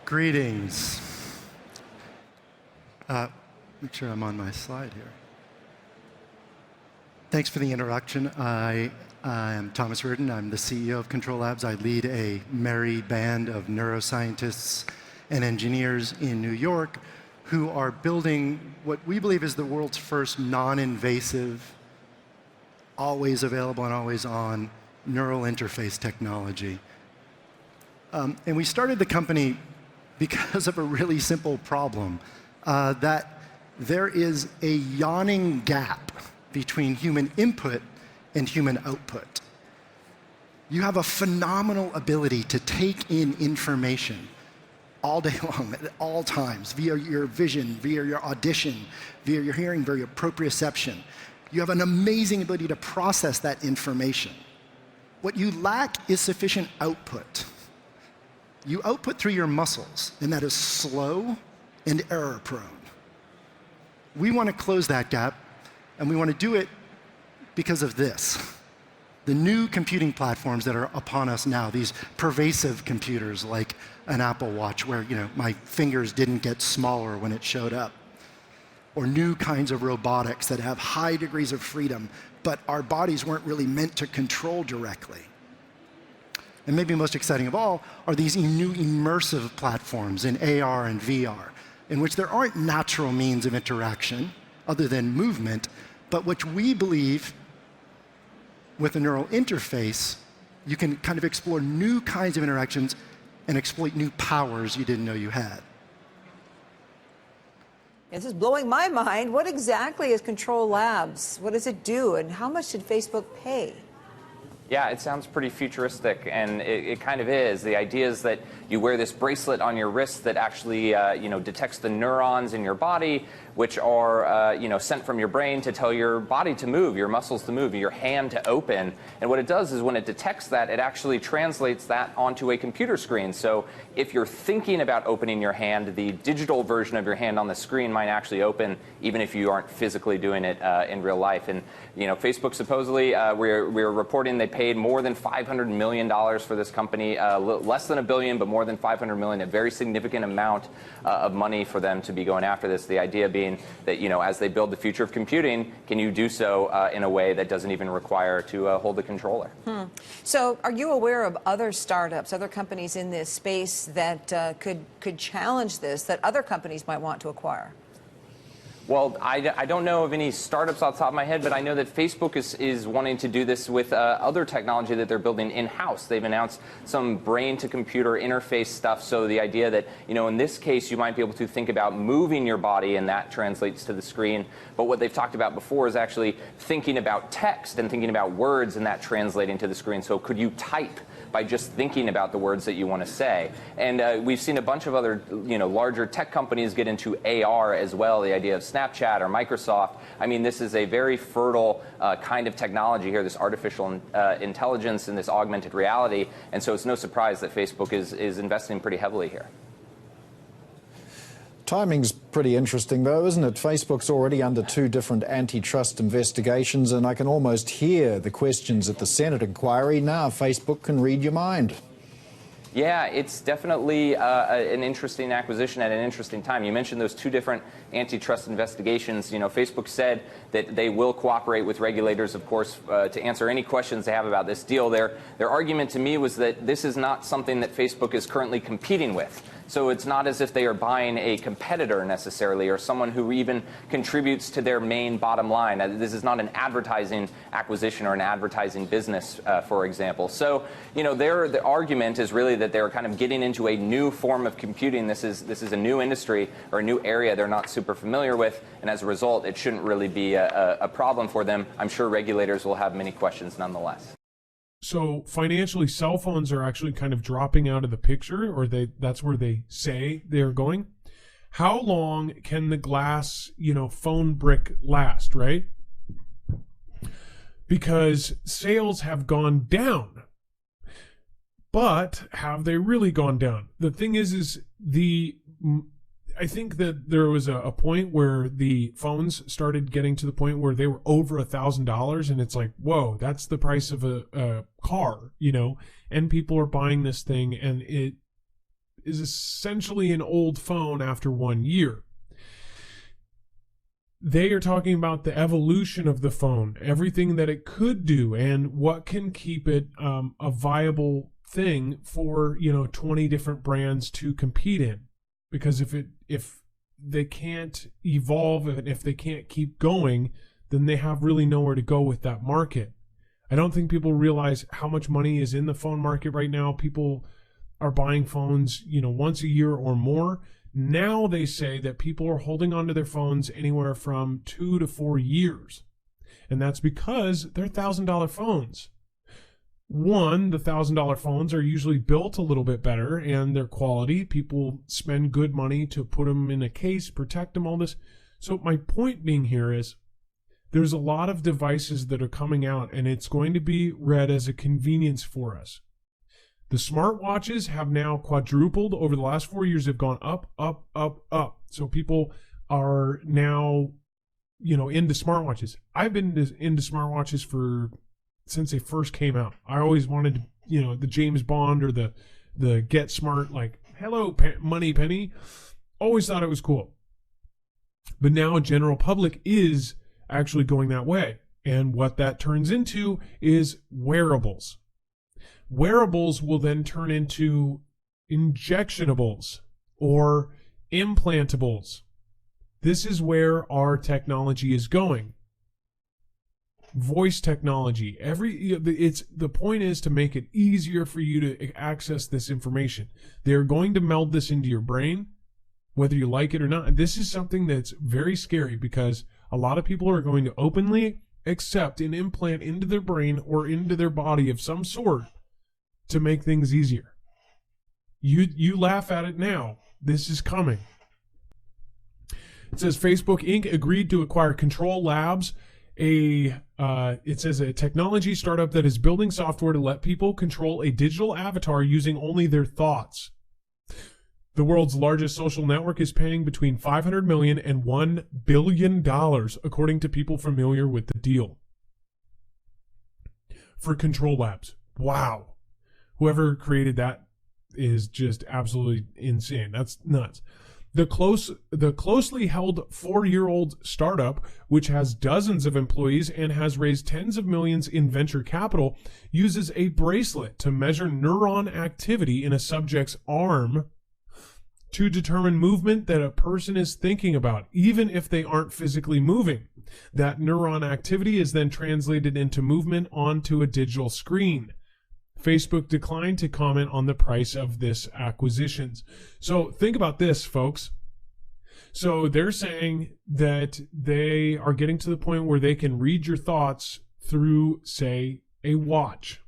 Greetings. Make sure I'm on my slide here. Thanks for the introduction. I am Thomas Reardon. I'm the CEO of Control Labs. I lead a merry band of neuroscientists and engineers in New York who are building what we believe is the world's first non-invasive, always available and always on neural interface technology. And we started the company because of a really simple problem, that there is a yawning gap between human input and human output. You have a phenomenal ability to take in information all day long, at all times, via your vision, via your audition, via your hearing, via your proprioception. You have an amazing ability to process that information. What you lack is sufficient output. You output through your muscles, and that is slow and error-prone. We want to close that gap, and we want to do it because of this. The new computing platforms that are upon us now, these pervasive computers like an Apple Watch where my fingers didn't get smaller when it showed up, or new kinds of robotics that have high degrees of freedom, but our bodies weren't really meant to control directly. And maybe most exciting of all are these new immersive platforms in AR and VR, in which there aren't natural means of interaction other than movement, but which we believe, with a neural interface, you can kind of explore new kinds of interactions and exploit new powers you didn't know you had. This is blowing my mind. What exactly is Control Labs? What does it do, and how much did Facebook pay? Yeah, it sounds pretty futuristic, and it kind of is. The idea is that you wear this bracelet on your wrist that actually, detects the neurons in your body, which are, sent from your brain to tell your body to move, your muscles to move, your hand to open. And what it does is when it detects that, it actually translates that onto a computer screen. So if you're thinking about opening your hand, the digital version of your hand on the screen might actually open, even if you aren't physically doing it in real life. And Facebook supposedly, we're reporting they paid more than $500 million for this company, less than $1 billion, but more than $500 million, a very significant amount of money for them to be going after this. The idea being that, as they build the future of computing, can you do so in a way that doesn't even require to hold the controller? So are you aware of other startups, other companies in this space that could challenge this, that other companies might want to acquire? Well, I don't know of any startups off the top of my head, but I know that Facebook is wanting to do this with other technology that they're building in-house. They've announced some brain-to-computer interface stuff, so the idea that, in this case, you might be able to think about moving your body, and that translates to the screen. But what they've talked about before is actually thinking about text and thinking about words, and that translating to the screen. So could you type by just thinking about the words that you want to say? And we've seen a bunch of other, larger tech companies get into AR as well, the idea of Snapchat or Microsoft. I mean, this is a very fertile kind of technology here, this artificial intelligence and this augmented reality. And so it's no surprise that Facebook is investing pretty heavily here. Timing's pretty interesting, though, isn't it? Facebook's already under 2 different antitrust investigations, and I can almost hear the questions at the Senate inquiry. Now Facebook can read your mind. Yeah, it's definitely an interesting acquisition at an interesting time. You mentioned those 2 different antitrust investigations. Facebook said that they will cooperate with regulators, of course, to answer any questions they have about this deal. Their argument to me was that this is not something that Facebook is currently competing with. So it's not as if they are buying a competitor necessarily, or someone who even contributes to their main bottom line. This is not an advertising acquisition or an advertising business, for example. So, the argument is really that they're kind of getting into a new form of computing. This is a new industry or a new area they're not super familiar with, and as a result, it shouldn't really be a problem for them. I'm sure regulators will have many questions nonetheless. So financially, cell phones are actually kind of dropping out of the picture, or that's where they say they're going. How long can the glass, phone brick last, right? Because sales have gone down. But have they really gone down? The thing is I think that there was a point where the phones started getting to the point where they were over $1,000, and it's like, whoa, that's the price of a car, and people are buying this thing, and is essentially an old phone after 1 year. They are talking about the evolution of the phone, everything that it could do, and what can keep it a viable thing for 20 different brands to compete in. Because if they can't evolve and if they can't keep going, then they have really nowhere to go with that market. I don't think people realize how much money is in the phone market right now. People are buying phones, once a year or more. Now they say that people are holding onto their phones anywhere from 2 to 4 years. And that's because they're $1,000 phones. One, the $1,000 phones are usually built a little bit better and their quality. People spend good money to put them in a case, protect them, all this. So my point being here is there's a lot of devices that are coming out, and it's going to be read as a convenience for us. The smartwatches have now quadrupled over the last 4 years. They've gone up, up, up, up. So people are now, into smartwatches. I've been into smartwatches since they first came out. I always wanted, the James Bond or the Get Smart, like, hello, money penny. Always thought it was cool. But now general public is actually going that way. And what that turns into is wearables. Wearables will then turn into injectionables or implantables. This is where our technology is going. Voice technology. The point is to make it easier for you to access this information. They're going to meld this into your brain, whether you like it or not. This is something that's very scary because a lot of people are going to openly accept an implant into their brain or into their body of some sort to make things easier. You laugh at it now. This is coming. It says Facebook Inc. agreed to acquire Control Labs, it says a technology startup that is building software to let people control a digital avatar using only their thoughts. The world's largest social network is paying between $500 million and $1 billion, according to people familiar with the deal. For Control Labs. Wow. Whoever created that is just absolutely insane. That's nuts. The closely held 4-year-old startup, which has dozens of employees and has raised tens of millions in venture capital, uses a bracelet to measure neuron activity in a subject's arm to determine movement that a person is thinking about, even if they aren't physically moving. That neuron activity is then translated into movement onto a digital screen. Facebook declined to comment on the price of this acquisitions. So think about this, folks. So they're saying that they are getting to the point where they can read your thoughts through, say, a watch.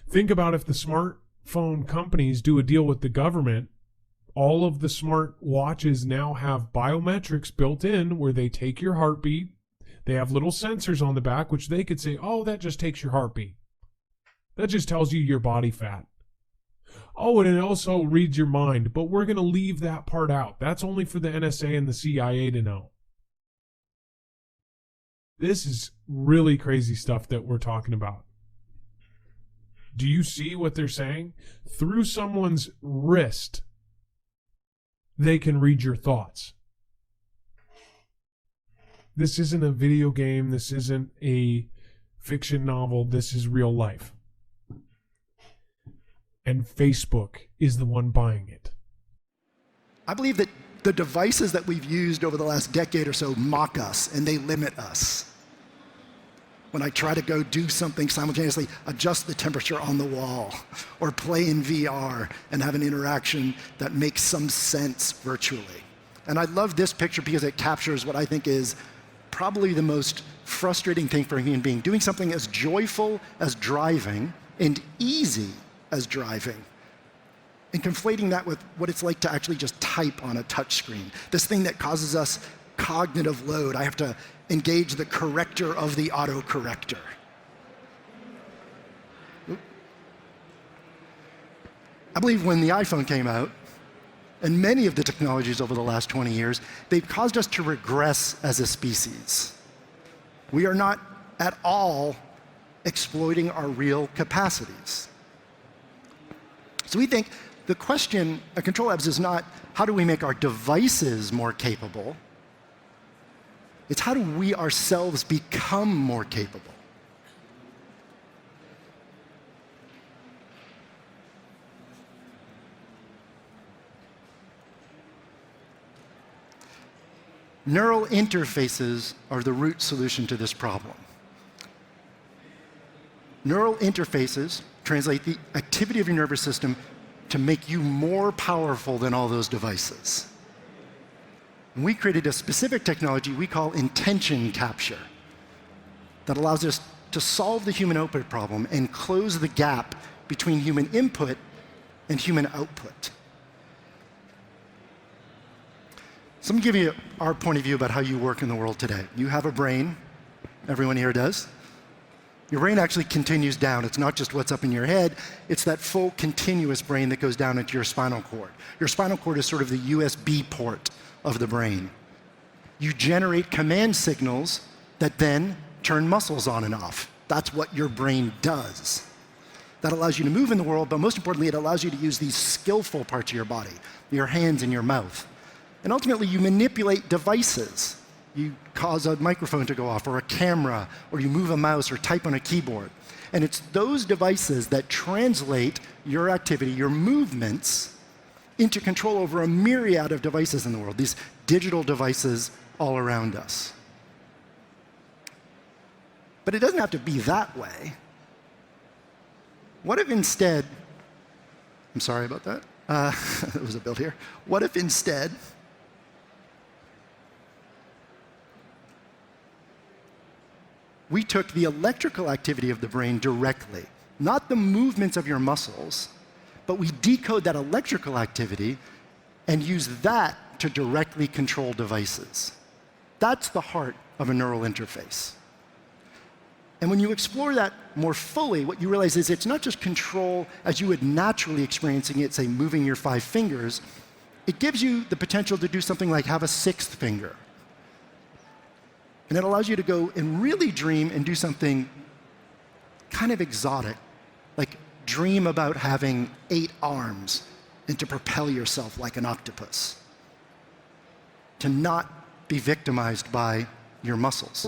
Think about if the smartphone companies do a deal with the government. All of the smart watches now have biometrics built in where they take your heartbeat. They have little sensors on the back, which they could say, oh, that just takes your heartbeat. That just tells you your body fat. Oh, and it also reads your mind, but we're going to leave that part out. That's only for the NSA and the CIA to know. This is really crazy stuff that we're talking about. Do you see what they're saying? Through someone's wrist, they can read your thoughts. This isn't a video game. This isn't a fiction novel. This is real life. And Facebook is the one buying it. I believe that the devices that we've used over the last decade or so mock us and they limit us. When I try to go do something simultaneously, adjust the temperature on the wall, or play in VR and have an interaction that makes some sense virtually. And I love this picture because it captures what I think is probably the most frustrating thing for a human being, doing something as joyful as driving and easy as driving, and conflating that with what it's like to actually just type on a touch screen. This thing that causes us cognitive load. I have to engage the corrector of the autocorrector. I believe when the iPhone came out, and many of the technologies over the last 20 years, they've caused us to regress as a species. We are not at all exploiting our real capacities. So we think the question at Control Labs is not how do we make our devices more capable, it's how do we ourselves become more capable. Neural interfaces are the root solution to this problem. Neural interfaces translate the activity of your nervous system to make you more powerful than all those devices. And we created a specific technology we call intention capture that allows us to solve the human output problem and close the gap between human input and human output. So let me give you our point of view about how you work in the world today. You have a brain. Everyone here does. Your brain actually continues down. It's not just what's up in your head. It's that full continuous brain that goes down into your spinal cord. Your spinal cord is sort of the USB port of the brain. You generate command signals that then turn muscles on and off. That's what your brain does. That allows you to move in the world, but most importantly, it allows you to use these skillful parts of your body, your hands and your mouth. And ultimately, you manipulate devices. You cause a microphone to go off, or a camera, or you move a mouse or type on a keyboard. And it's those devices that translate your activity, your movements, into control over a myriad of devices in the world, these digital devices all around us. But it doesn't have to be that way. What if instead, I'm sorry about that, there was a build here. What if instead we took the electrical activity of the brain directly, not the movements of your muscles, but we decode that electrical activity and use that to directly control devices. That's the heart of a neural interface. And when you explore that more fully, what you realize is it's not just control as you would naturally experiencing it, say, moving your 5 fingers. It gives you the potential to do something like have a 6th finger. And it allows you to go and really dream and do something kind of exotic, like dream about having 8 arms and to propel yourself like an octopus, to not be victimized by your muscles.